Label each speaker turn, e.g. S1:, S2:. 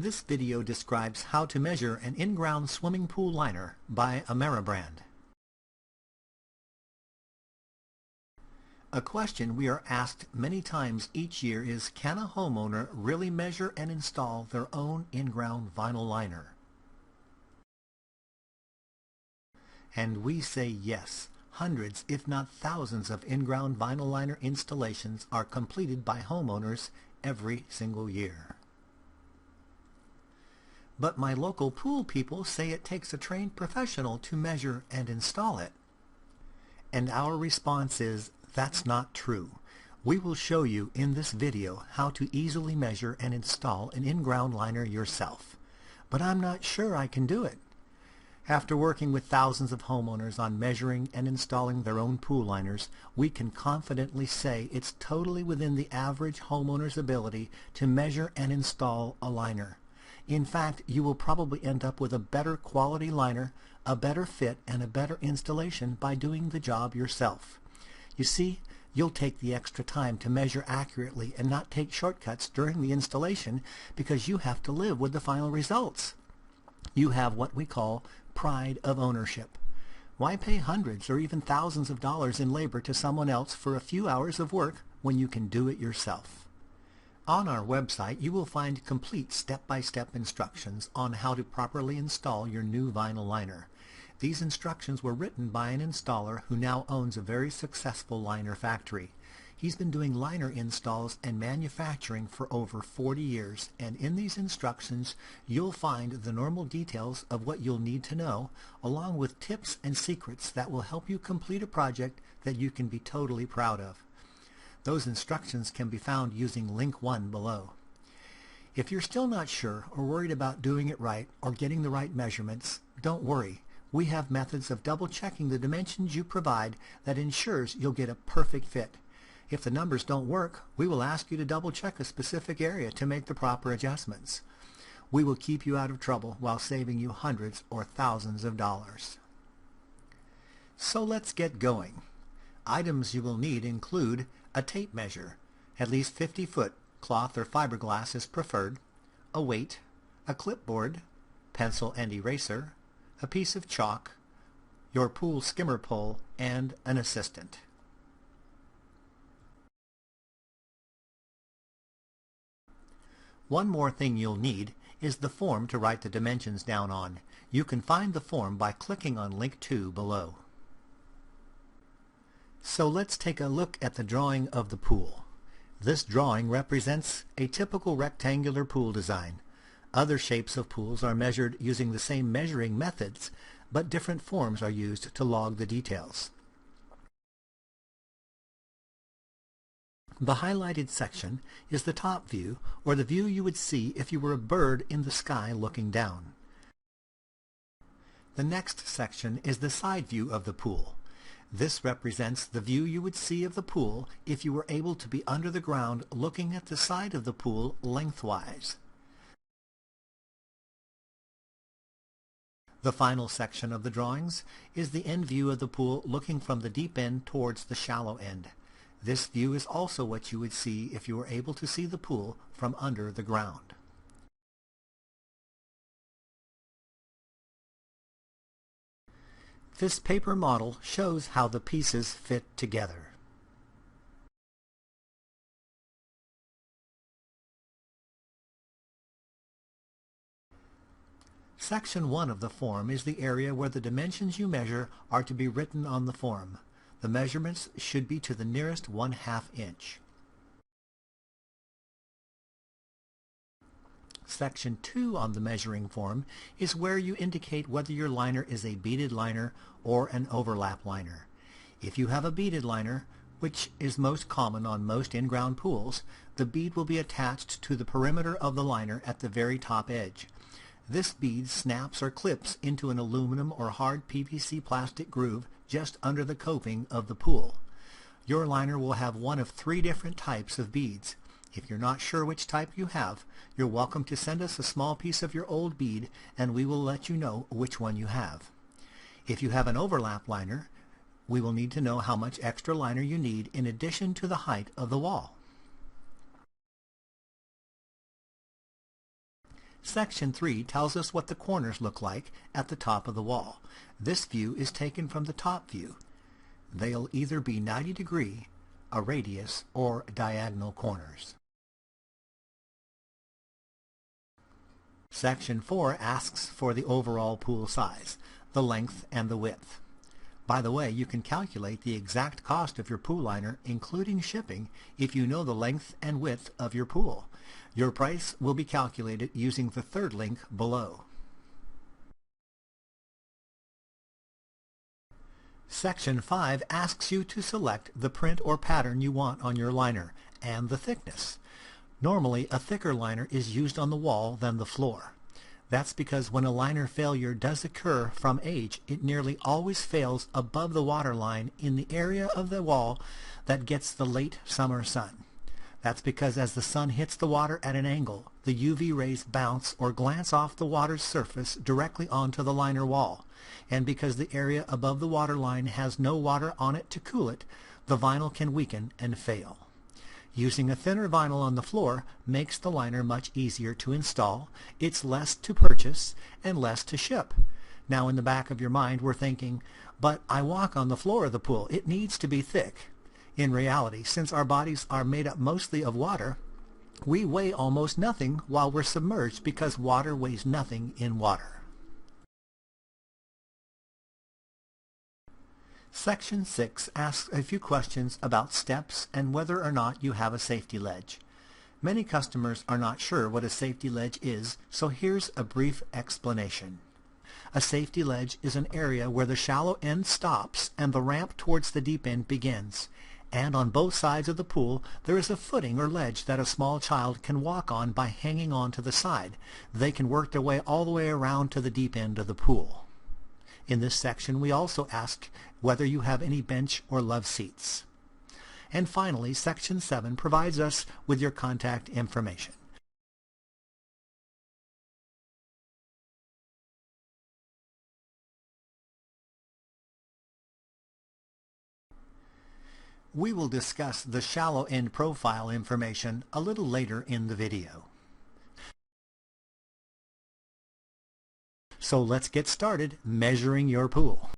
S1: This video describes how to measure an in-ground swimming pool liner by Ameri-Brand. A question we are asked many times each year is, can a homeowner really measure and install their own in-ground vinyl liner? And we say yes. Hundreds, if not thousands, of in-ground vinyl liner installations are completed by homeowners every single year. But my local pool people say it takes a trained professional to measure and install it. And our response is, that's not true. We will show you in this video how to easily measure and install an in-ground liner yourself. But I'm not sure I can do it. After working with thousands of homeowners on measuring and installing their own pool liners, we can confidently say it's totally within the average homeowner's ability to measure and install a liner. In fact, you will probably end up with a better quality liner, a better fit, and a better installation by doing the job yourself. You see, you'll take the extra time to measure accurately and not take shortcuts during the installation because you have to live with the final results. You have what we call pride of ownership. Why pay hundreds or even thousands of dollars in labor to someone else for a few hours of work when you can do it yourself? On our website, you will find complete step-by-step instructions on how to properly install your new vinyl liner. These instructions were written by an installer who now owns a very successful liner factory. He's been doing liner installs and manufacturing for over 40 years, and in these instructions you'll find the normal details of what you'll need to know, along with tips and secrets that will help you complete a project that you can be totally proud of. Those instructions can be found using link 1 below. If you're still not sure or worried about doing it right or getting the right measurements, don't worry. We have methods of double-checking the dimensions you provide that ensures you'll get a perfect fit. If the numbers don't work, we will ask you to double-check a specific area to make the proper adjustments. We will keep you out of trouble while saving you hundreds or thousands of dollars. So let's get going. Items you will need include a tape measure, at least 50 foot, cloth or fiberglass is preferred, a weight, a clipboard, pencil and eraser, a piece of chalk, your pool skimmer pole, and an assistant. One more thing you'll need is the form to write the dimensions down on. You can find the form by clicking on link 2 below. So let's take a look at the drawing of the pool. This drawing represents a typical rectangular pool design. Other shapes of pools are measured using the same measuring methods, but different forms are used to log the details. The highlighted section is the top view, or the view you would see if you were a bird in the sky looking down. The next section is the side view of the pool. This represents the view you would see of the pool if you were able to be under the ground looking at the side of the pool lengthwise. The final section of the drawings is the end view of the pool looking from the deep end towards the shallow end. This view is also what you would see if you were able to see the pool from under the ground. This paper model shows how the pieces fit together. Section 1 of the form is the area where the dimensions you measure are to be written on the form. The measurements should be to the nearest 1/2 inch. Section 2 on the measuring form is where you indicate whether your liner is a beaded liner or an overlap liner. If you have a beaded liner, which is most common on most in-ground pools, the bead will be attached to the perimeter of the liner at the very top edge. This bead snaps or clips into an aluminum or hard PVC plastic groove just under the coping of the pool. Your liner will have one of 3 different types of beads. If you're not sure which type you have, you're welcome to send us a small piece of your old bead and we will let you know which one you have. If you have an overlap liner, we will need to know how much extra liner you need in addition to the height of the wall. Section 3 tells us what the corners look like at the top of the wall. This view is taken from the top view. They'll either be 90-degree, a radius, or diagonal corners. Section 4 asks for the overall pool size, the length and the width. By the way, you can calculate the exact cost of your pool liner, including shipping, if you know the length and width of your pool. Your price will be calculated using the third link below. Section 5 asks you to select the print or pattern you want on your liner and the thickness. Normally, a thicker liner is used on the wall than the floor. That's because when a liner failure does occur from age, it nearly always fails above the water line in the area of the wall that gets the late summer sun. That's because as the sun hits the water at an angle, the UV rays bounce or glance off the water's surface directly onto the liner wall. And because the area above the water line has no water on it to cool it, the vinyl can weaken and fail. Using a thinner vinyl on the floor makes the liner much easier to install, it's less to purchase, and less to ship. Now in the back of your mind we're thinking, but I walk on the floor of the pool, it needs to be thick. In reality, since our bodies are made up mostly of water, we weigh almost nothing while we're submerged because water weighs nothing in water. Section 6 asks a few questions about steps and whether or not you have a safety ledge. Many customers are not sure what a safety ledge is, so here's a brief explanation. A safety ledge is an area where the shallow end stops and the ramp towards the deep end begins. And on both sides of the pool there is a footing or ledge that a small child can walk on by hanging on to the side. They can work their way all the way around to the deep end of the pool. In this section we also ask whether you have any bench or love seats. And finally, Section 7 provides us with your contact information. We will discuss the shallow end profile information a little later in the video. So let's get started measuring your pool.